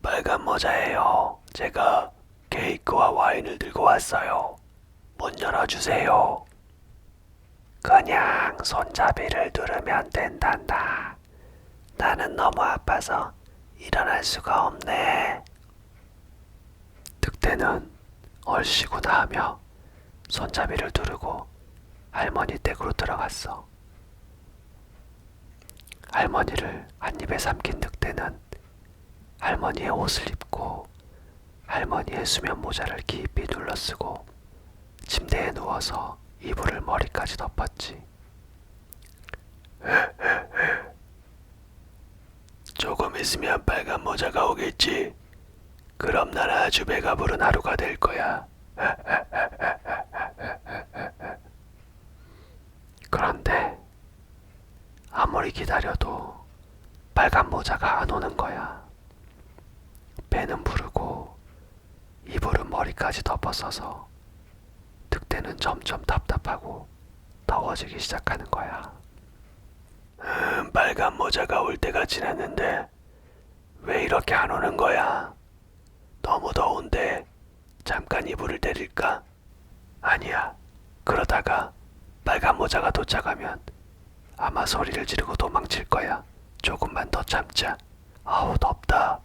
빨간 모자예요. 제가 케이크와 와인을 들고 왔어요. 문 열어주세요. 그냥 손잡이를 누르면 된단다. 나는 너무 아파서 일어날 수가 없네. 늑대는 얼씨구나 하며 손잡이를 누르고 할머니 댁으로 들어갔어. 할머니를 한 입에 삼킨 늑대는 할머니의 옷을 입고 할머니의 수면 모자를 깊이 눌러쓰고 침대에 누워서 이불을 머리까지 덮었지. 조금 있으면 빨간 모자가 오겠지. 그럼 난 아주 배가 부른 하루가 될 거야. 그런데 아무리 기다려도 빨간 모자가 안 오는 거야. 배는 부르고 이불은 머리까지 덮어서서 늑대는 점점 답답하고 더워지기 시작하는 거야. 빨간 모자가 올 때가 지났는데 왜 이렇게 안 오는 거야? 너무 더운데 잠깐 이불을 내릴까? 아니야. 그러다가 빨간 모자가 도착하면 아마 소리를 지르고 도망칠 거야. 조금만 더 참자. 아우, 덥다.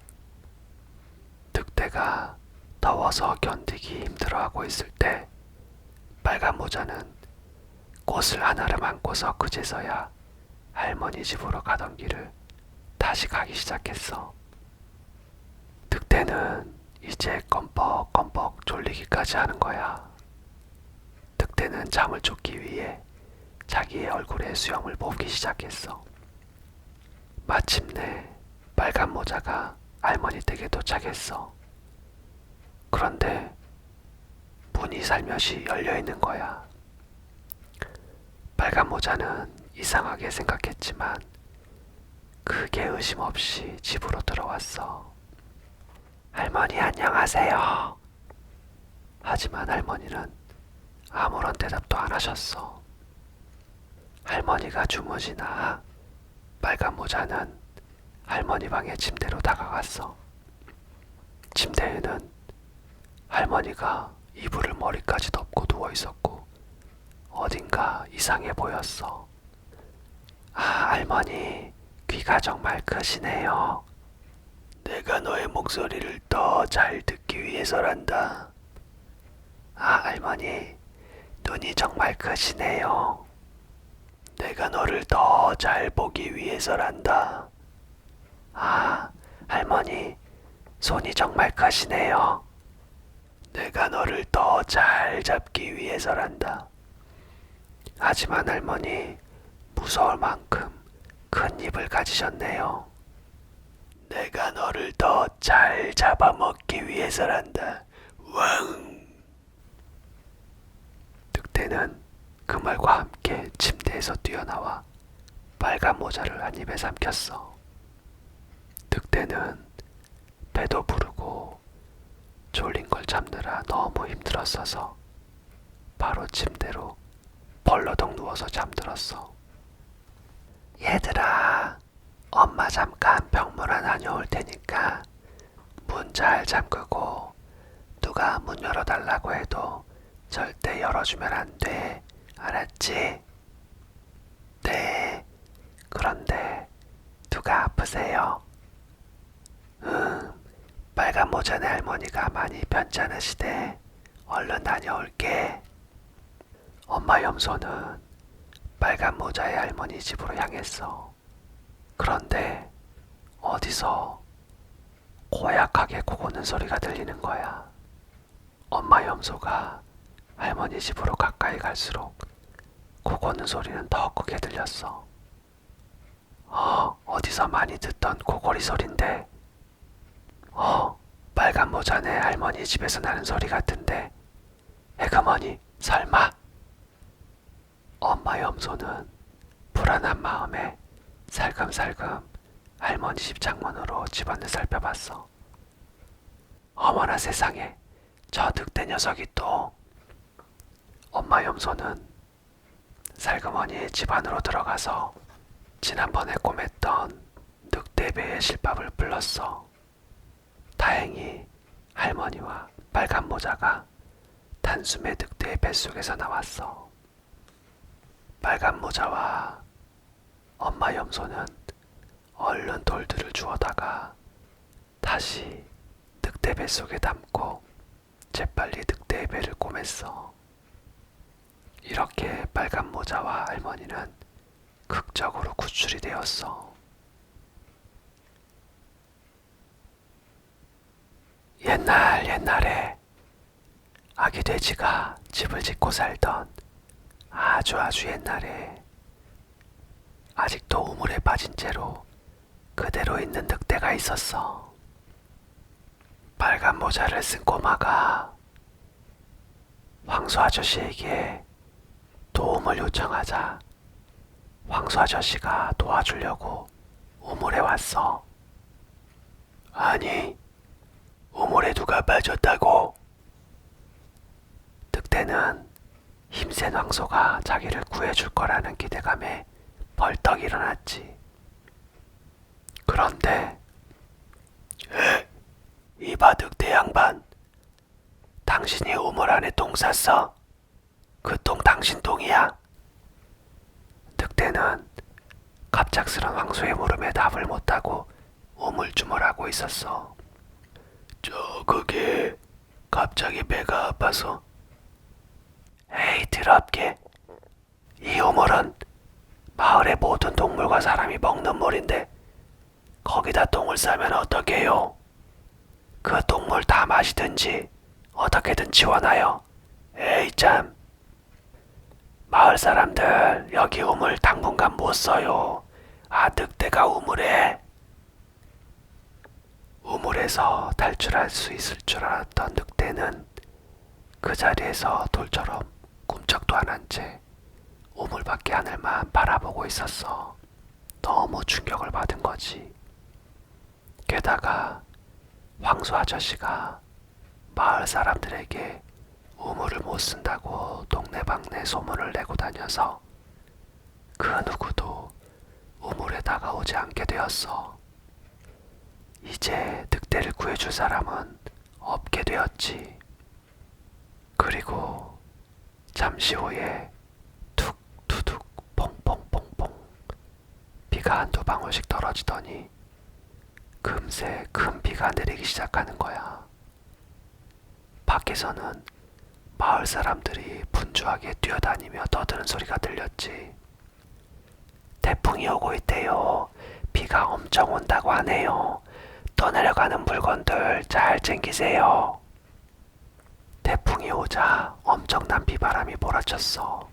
늑대가 더워서 견디기 힘들어하고 있을 때 빨간 모자는 꽃을 하나를 안고서 그제서야 할머니 집으로 가던 길을 다시 가기 시작했어. 늑대는 이제 껌뻑껌뻑 졸리기까지 하는 거야. 늑대는 잠을 쫓기 위해 자기의 얼굴에 수염을 뽑기 시작했어. 마침내 빨간 모자가 할머니 댁에 도착했어. 그런데 문이 살며시 열려 있는 거야. 빨간 모자는 이상하게 생각했지만 크게 의심 없이 집으로 들어왔어. 할머니 안녕하세요. 하지만 할머니는 아무런 대답도 안 하셨어. 할머니가 주무시나 빨간 모자는 할머니 방의 침대로 다가갔어. 침대에는 할머니가 이불을 머리까지 덮고 누워 있었고 어딘가 이상해 보였어. 아, 할머니, 귀가 정말 크시네요. 내가 너의 목소리를 더 잘 듣기 위해서란다. 아, 할머니, 눈이 정말 크시네요. 내가 너를 더 잘 보기 위해서란다. 아, 할머니, 손이 정말 크시네요. 내가 너를 더 잘 잡기 위해서란다. 하지만 할머니, 무서울 만큼 큰 입을 가지셨네요. 내가 너를 더 잘 잡아먹기 위해서란다. 왕! 늑대는 그 말과 함께 침대에서 뛰어나와 빨간 모자를 한 입에 삼켰어. 늑대는 배도 부르고 졸린 걸 잡느라 너무 힘들었어서 바로 침대로 벌러덩 누워서 잠들었어. 얘들아, 엄마 잠깐 병문안 다녀올 테니까 문 잘 잠그고 누가 문 열어달라고 해도 절대 열어주면 안 돼. 알았지? 네. 그런데 누가 아프세요? 빨간 모자네 할머니가 많이 편찮으시대. 얼른 다녀올게. 엄마 염소는 빨간 모자의 할머니 집으로 향했어. 그런데 어디서 고약하게 코 고는 소리가 들리는 거야. 엄마 염소가 할머니 집으로 가까이 갈수록 코 고는 소리는 더 크게 들렸어. 어디서 많이 듣던 코골이 소린데. 빨간 모자네 할머니 집에서 나는 소리 같은데. 에그머니, 설마? 엄마 염소는 불안한 마음에 살금살금 할머니 집 창문으로 집안을 살펴봤어. 어머나 세상에, 저 늑대 녀석이 또. 엄마 염소는 살그머니의 집 안으로 들어가서 지난번에 꼬맸던 늑대 배의 실밥을 불렀어. 다행히 할머니와 빨간 모자가 단숨에 늑대의 뱃속에서 나왔어. 빨간 모자와 엄마 염소는 얼른 돌들을 주워다가 다시 늑대 뱃속에 담고 재빨리 늑대의 배를 꼬맸어. 이렇게 빨간 모자와 할머니는 극적으로 구출이 되었어. 옛날에 아기 돼지가 집을 짓고 살던 아주 옛날에 아직도 우물에 빠진 채로 그대로 있는 늑대가 있었어. 빨간 모자를 쓴 꼬마가 황소 아저씨에게 도움을 요청하자 황소 아저씨가 도와주려고 우물에 왔어. 아니, 우물에 누가 빠졌다고? 늑대는 힘센 황소가 자기를 구해줄 거라는 기대감에 벌떡 일어났지. 그런데 이봐 늑대 양반, 당신이 우물 안에 똥 쌌어? 그 똥 당신 똥이야? 늑대는 갑작스런 황소의 물음에 답을 못하고 우물쭈물하고 있었어. 그게 갑자기 배가 아파서. 에이 더럽게, 이 우물은 마을의 모든 동물과 사람이 먹는 물인데 거기다 똥을 싸면 어떡해요? 그 똥물 다 마시든지 어떻게든 치워놔요. 에이 참. 마을 사람들 여기 우물 당분간 못 써요. 늑대가 우물에서 탈출할 수 있을 줄 알았던 늑대는 그 자리에서 돌처럼 꿈쩍도 안 한 채 우물 밖의 하늘만 바라보고 있었어. 너무 충격을 받은 거지. 게다가 황소 아저씨가 마을 사람들에게 우물을 못 쓴다고 동네방네 소문을 내고 다녀서 그 누구도 우물에 다가오지 않게 되었어. 이제 늑대를 구해줄 사람은 없게 되었지. 그리고 잠시 후에 툭 투둑 퐁퐁퐁퐁 비가 한두 방울씩 떨어지더니 금세 큰 비가 내리기 시작하는 거야. 밖에서는 마을 사람들이 분주하게 뛰어다니며 떠드는 소리가 들렸지. 태풍이 오고 있대요. 비가 엄청 온다고 하네요. 떠내려가는 물건들 잘 챙기세요. 태풍이 오자 엄청난 비바람이 몰아쳤어.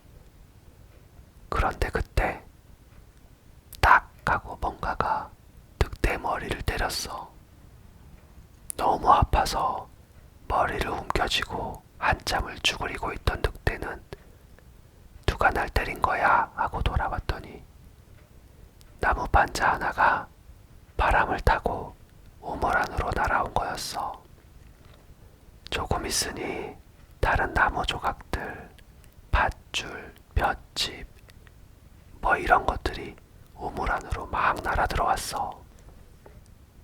그런데 그때 딱 하고 뭔가가 늑대 머리를 때렸어. 너무 아파서 머리를 움켜쥐고 한참을 쭈그리고 있던 늑대는 누가 날 때린 거야 하고 돌아봤더니 나무 판자 하나가 바람을 타고 우물 안으로 날아온 거였어. 조금 있으니 다른 나무 조각들, 밧줄, 볏짚 뭐 이런 것들이 우물 안으로 막 날아 들어왔어.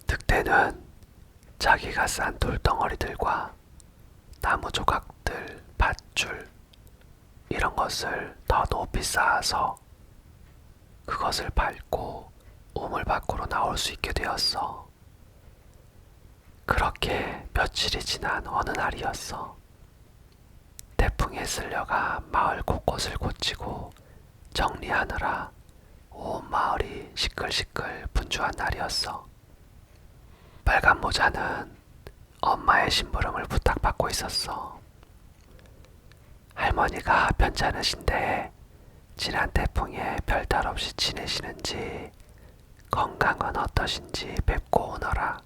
늑대는 자기가 싼 돌덩어리들과 나무 조각들, 밧줄 이런 것을 더 높이 쌓아서 그것을 밟고 우물 밖으로 나올 수 있게 되었어. 그렇게 며칠이 지난 어느 날이었어. 태풍에 쓸려가 마을 곳곳을 고치고 정리하느라 온 마을이 시끌시끌 분주한 날이었어. 빨간 모자는 엄마의 심부름을 부탁받고 있었어. 할머니가 편찮으신데 지난 태풍에 별탈 없이 지내시는지 건강은 어떠신지 뵙고 오너라.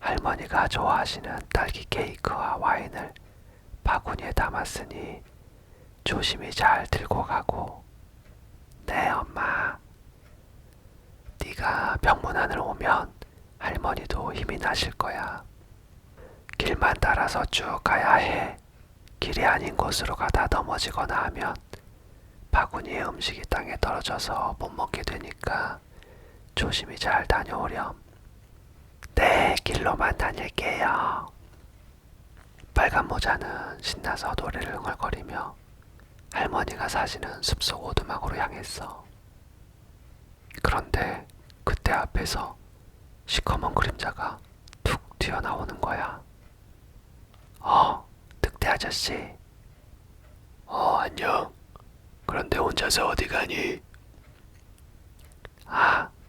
할머니가 좋아하시는 딸기 케이크와 와인을 바구니에 담았으니 조심히 잘 들고 가고. 네 엄마. 네가 병문안을 오면 할머니도 힘이 나실 거야. 길만 따라서 쭉 가야 해. 길이 아닌 곳으로 가다 넘어지거나 하면 바구니에 음식이 땅에 떨어져서 못 먹게 되니까 조심히 잘 다녀오렴. 네, 길로만 다닐게요. 빨간 모자는 신나서 노래를 흥얼거리며 할머니가 사시는 숲속 오두막으로 향했어. 그런데 그때 앞에서 시커먼 그림자가 툭 튀어나오는 거야. 늑대 아저씨. 안녕. 그런데 혼자서 어디 가니?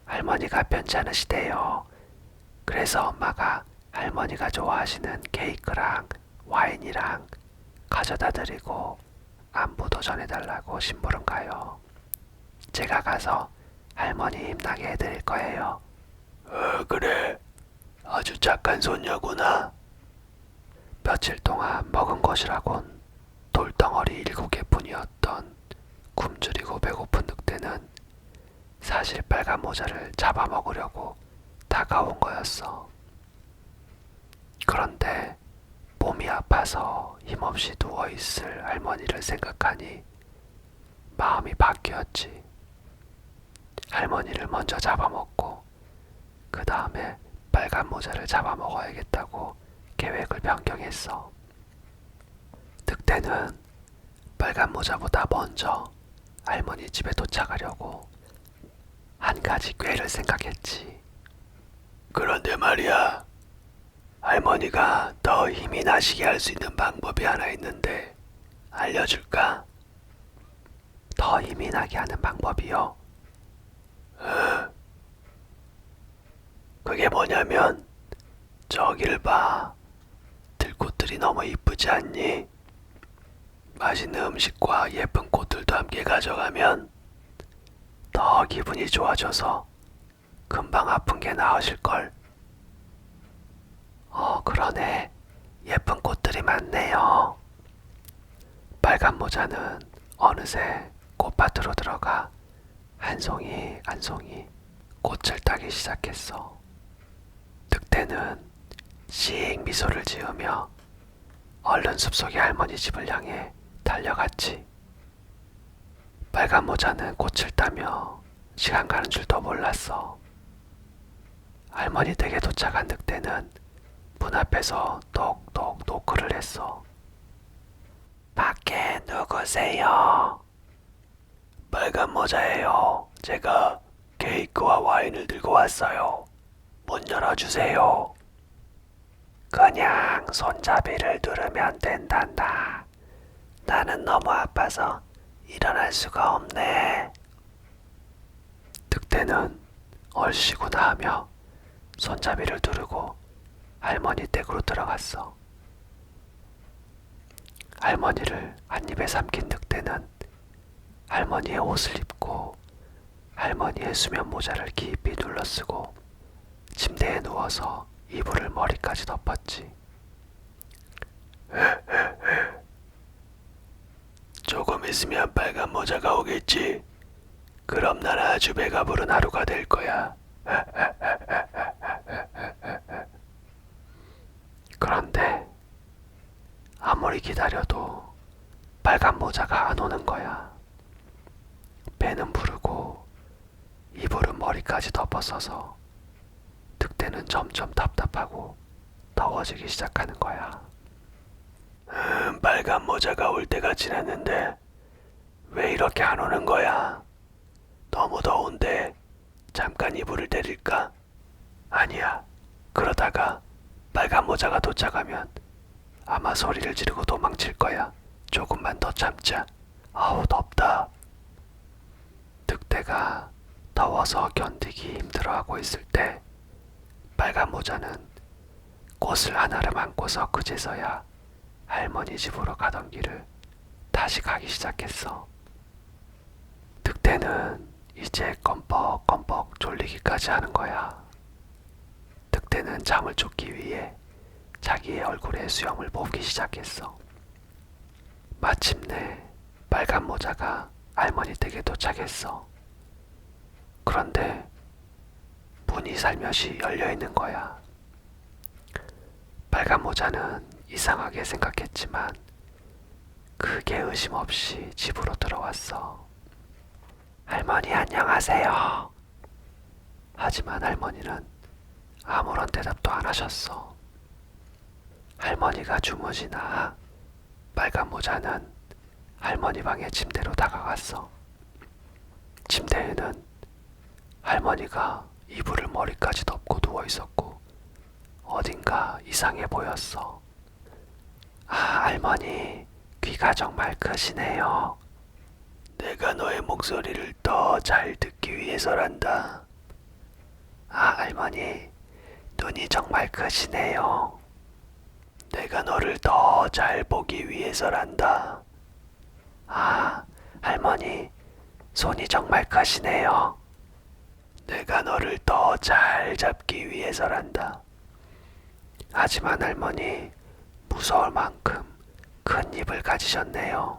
할머니가 편찮으시대요. 그래서 엄마가 할머니가 좋아하시는 케이크랑 와인이랑 가져다 드리고 안부도 전해달라고 심부름 가요. 제가 가서 할머니 힘나게 해드릴 거예요. 그래. 아주 착한 손녀구나. 며칠 동안 먹은 것이라곤 돌덩어리 7개뿐이었던 굶주리고 배고픈 늑대는 사실 빨간 모자를 잡아먹으려고 다가온 거였어. 그런데 몸이 아파서 힘없이 누워있을 할머니를 생각하니 마음이 바뀌었지. 할머니를 먼저 잡아먹고 그 다음에 빨간 모자를 잡아먹어야겠다고 계획을 변경했어. 늑대는 빨간 모자보다 먼저 할머니 집에 도착하려고 한 가지 꾀를 생각했지. 그런데 말이야, 할머니가 더 힘이 나시게 할 수 있는 방법이 하나 있는데 알려줄까? 더 힘이 나게 하는 방법이요? 그게 뭐냐면 저길 봐. 들꽃들이 너무 이쁘지 않니? 맛있는 음식과 예쁜 꽃들도 함께 가져가면 더 기분이 좋아져서 금방 아픈 게 나으실걸. 그러네. 예쁜 꽃들이 많네요. 빨간 모자는 어느새 꽃밭으로 들어가 한 송이 한 송이 꽃을 따기 시작했어. 늑대는 씩 미소를 지으며 얼른 숲속의 할머니 집을 향해 달려갔지. 빨간 모자는 꽃을 따며 시간 가는 줄도 몰랐어. 할머니 댁에 도착한 늑대는 문 앞에서 똑똑 노크를 했어. 밖에 누구세요? 빨간 모자예요. 제가 케이크와 와인을 들고 왔어요. 문 열어주세요. 그냥 손잡이를 누르면 된단다. 나는 너무 아파서 일어날 수가 없네. 늑대는 얼씨구나 하며 손잡이를 누르고 할머니 댁으로 들어갔어. 할머니를 한 입에 삼킨 늑대는 할머니의 옷을 입고 할머니의 수면 모자를 깊이 눌러쓰고 침대에 누워서 이불을 머리까지 덮었지. 조금 있으면 빨간 모자가 오겠지. 그럼 난 아주 배가 부른 하루가 될 거야. 그런데 아무리 기다려도 빨간 모자가 안 오는 거야. 배는 부르고 이불은 머리까지 덮어서서 늑대는 점점 답답하고 더워지기 시작하는 거야. 빨간 모자가 올 때가 지났는데 왜 이렇게 안 오는 거야? 너무 더운데 잠깐 이불을 내릴까? 아니야. 그러다가 빨간 모자가 도착하면 아마 소리를 지르고 도망칠 거야. 조금만 더 참자. 아우 덥다. 늑대가 더워서 견디기 힘들어하고 있을 때 빨간 모자는 꽃을 하나를 안고서 그제서야 할머니 집으로 가던 길을 다시 가기 시작했어. 늑대는 이제 껌뻑껌뻑 졸리기까지 하는 거야. 늑대는 잠을 쫓기 위해 자기의 얼굴에 수염을 뽑기 시작했어. 마침내 빨간 모자가 할머니 댁에 도착했어. 그런데 문이 살며시 열려 있는 거야. 빨간 모자는 이상하게 생각했지만 크게 의심 없이 집으로 들어왔어. 할머니 안녕하세요. 하지만 할머니는 아무런 대답도 안 하셨어. 할머니가 주무시나 빨간 모자는 할머니 방의 침대로 다가갔어. 침대에는 할머니가 이불을 머리까지 덮고 누워 있었고 어딘가 이상해 보였어. 아, 할머니 귀가 정말 크시네요. 내가 너의 목소리를 더 잘 듣기 위해서란다. 아, 할머니 눈이 정말 크시네요. 내가 너를 더 잘 보기 위해서란다. 아, 할머니, 손이 정말 크시네요. 내가 너를 더 잘 잡기 위해서란다. 하지만 할머니, 무서울 만큼 큰 입을 가지셨네요.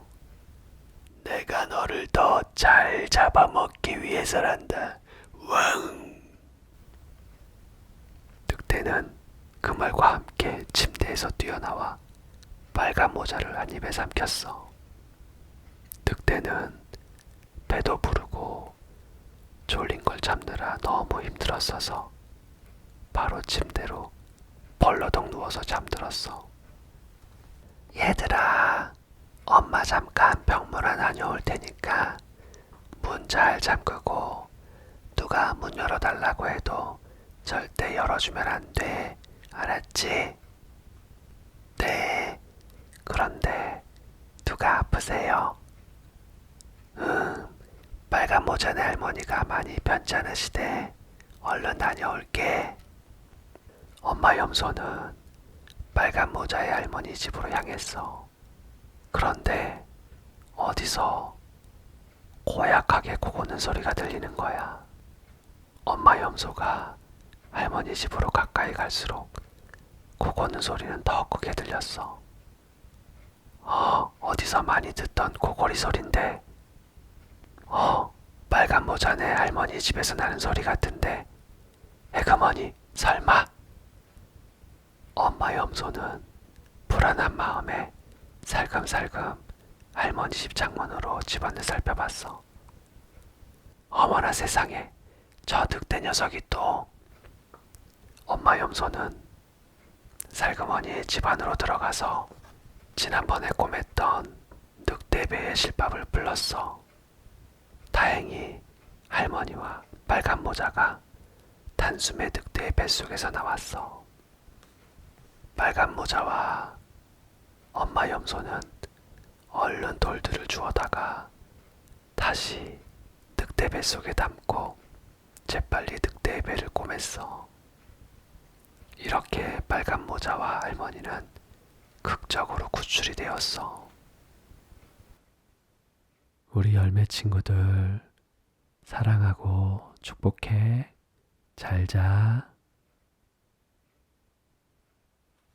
내가 너를 더 잘 잡아먹기 위해서란다. 왕! 늑대는 그 말과 함께 침대에서 뛰어나와 빨간 모자를 한 입에 삼켰어. 늑대는 배도 부르고 졸린 걸 잡느라 너무 힘들었어서 바로 침대로 벌러덩 누워서 잠들었어. 얘들아, 엄마 잠깐 병문안 다녀올 테니까 문 잘 잠그고 누가 문 열어달라고 해도 절대 열어주면 안 돼. 알았지? 네. 그런데 누가 아프세요? 빨간 모자네 할머니가 많이 편찮으시대. 얼른 다녀올게. 엄마 염소는 빨간 모자의 할머니 집으로 향했어. 그런데 어디서 고약하게 코고는 소리가 들리는 거야. 엄마 염소가 할머니 집으로 가까이 갈수록 코고는 소리는 더 크게 들렸어. 어디서 많이 듣던 코골이 소린데, 빨간 모자네 할머니 집에서 나는 소리 같은데, 에그머니, 설마? 엄마 염소는 불안한 마음에 살금살금 할머니 집 창문으로 집안을 살펴봤어. 어머나 세상에, 저 늑대 녀석이 또. 엄마 염소는 살그머니의 집 안으로 들어가서 지난번에 꼬맸던 늑대배의 실밥을 불렀어. 다행히 할머니와 빨간 모자가 단숨에 늑대의 뱃속에서 나왔어. 빨간 모자와 엄마 염소는 얼른 돌들을 주워다가 다시 늑대 뱃속에 담고 재빨리 늑대의 배를 꼬맸어. 이렇게 빨간 모자와 할머니는 극적으로 구출이 되었어. 우리 열매 친구들, 사랑하고 축복해. 잘 자.